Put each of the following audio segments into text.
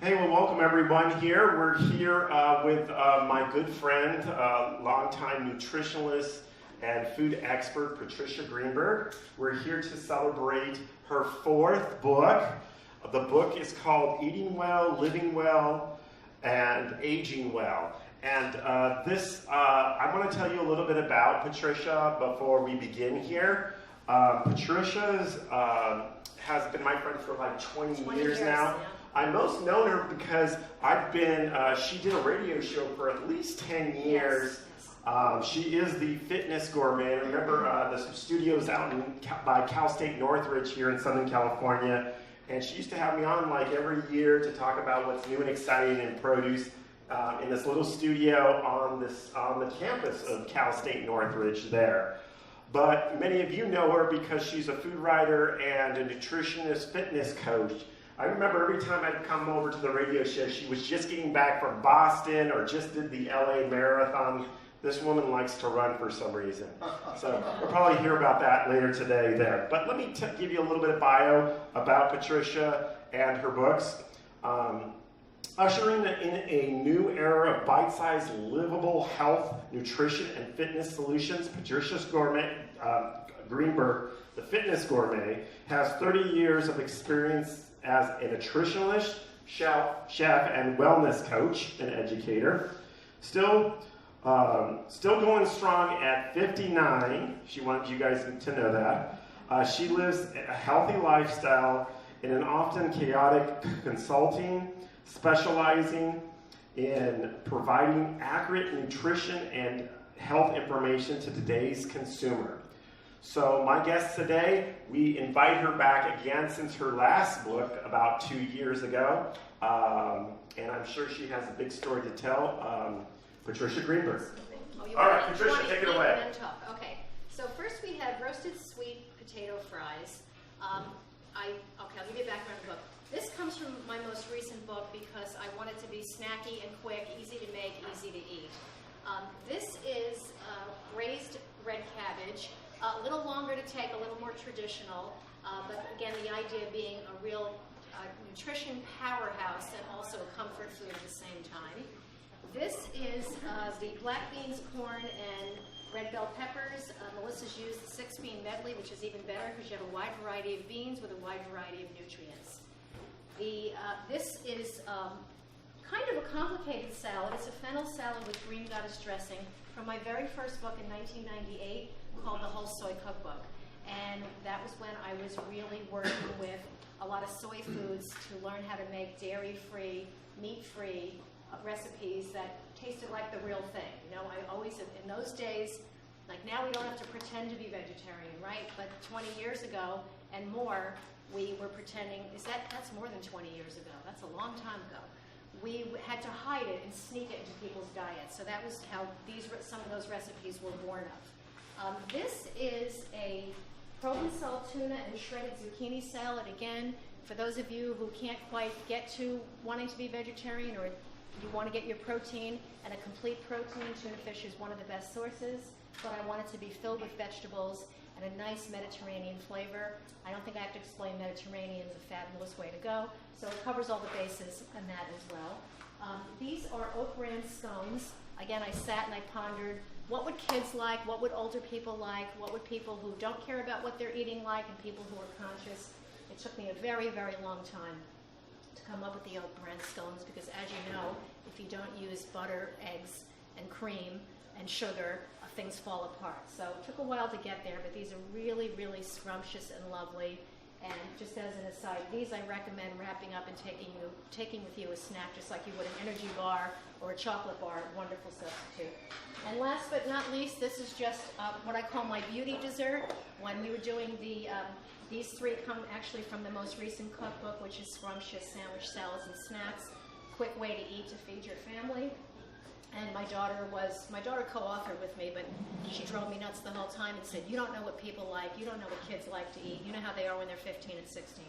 Hey, well, welcome everyone here. We're here with my good friend, longtime nutritionalist and food expert, Patricia Greenberg. We're here to celebrate her 4th book. The book is called Eating Well, Living Well, and Aging Well. And I want to tell you a little bit about Patricia before we begin here. Patricia has been my friend for like 20 years now. Yeah. I most know her because she did a radio show for at least 10 years. Yes. She is the fitness gourmet. Remember the studios out by Cal State Northridge here in Southern California. And she used to have me on like every year to talk about what's new and exciting in produce in this little studio on the campus of Cal State Northridge there. But many of you know her because she's a food writer and a nutritionist fitness coach. I remember every time I'd come over to the radio show, she was just getting back from Boston or just did the LA Marathon. This woman likes to run for some reason. So we'll probably hear about that later today there. But let me give you a little bit of bio about Patricia and her books. Ushering in a new era of bite-sized, livable health, nutrition, and fitness solutions, Patricia's Greenberg, the fitness gourmet, has 30 years of experience as a nutritionalist, chef, and wellness coach and educator. Still going strong at 59. She wanted you guys to know that. She lives a healthy lifestyle in an often chaotic consulting, specializing in providing accurate nutrition and health information to today's consumer. So my guest today, we invite her back again since her last book about 2 years ago. And I'm sure she has a big story to tell. Patricia Greenberg. All right, Patricia, take it away. Okay, so first we had roasted sweet potato fries. I'll give you a background of the book. This comes from my most recent book because I want it to be snacky and quick, easy to make, easy to eat. This is braised red cabbage. A little longer to take, a little more traditional, but again, the idea being a real nutrition powerhouse and also a comfort food at the same time. This is the black beans, corn, and red bell peppers. Melissa's used the 6-bean medley, which is even better because you have a wide variety of beans with a wide variety of nutrients. This is kind of a complicated salad. It's a fennel salad with green goddess dressing from my very first book in 1998 called The Whole Soy Cookbook. And that was when I was really working with a lot of soy foods to learn how to make dairy-free, meat-free recipes that tasted like the real thing. You know, I always, in those days, like now we don't have to pretend to be vegetarian, right? But 20 years ago and more, we were pretending, that's more than 20 years ago. That's a long time ago. We had to hide it and sneak it into people's diets. So that was how some of those recipes were born of. This is a Provençal tuna and shredded zucchini salad. Again, for those of you who can't quite get to wanting to be vegetarian or you want to get your protein and a complete protein, tuna fish is one of the best sources, but I want it to be filled with vegetables and a nice Mediterranean flavor. I don't think I have to explain Mediterranean is a fabulous way to go, so it covers all the bases in that as well. These are oat bran scones. Again, I sat and I pondered, what would kids like, what would older people like, what would people who don't care about what they're eating like, and people who are conscious. It took me a very, very long time to come up with the oat bran scones because, as you know, if you don't use butter, eggs, and cream, and sugar, things fall apart. So it took a while to get there, but these are really, really scrumptious and lovely. And just as an aside, these I recommend wrapping up and taking with you a snack, just like you would an energy bar or a chocolate bar. Wonderful substitute. And last but not least, this is just what I call my beauty dessert. When we were doing these three come actually from the most recent cookbook, which is Scrumptious Sandwich Salads and Snacks. Quick way to eat to feed your family. And my daughter co-authored with me, but she drove me nuts the whole time and said, you don't know what people like, you don't know what kids like to eat, you know how they are when they're 15 and 16.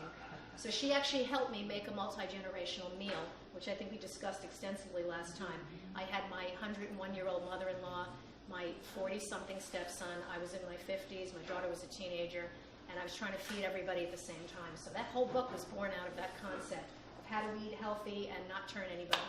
So she actually helped me make a multi-generational meal, which I think we discussed extensively last time. I had my 101-year-old mother-in-law, my 40-something stepson, I was in my 50s, my daughter was a teenager, and I was trying to feed everybody at the same time. So that whole book was born out of that concept of how to eat healthy and not turn anybody.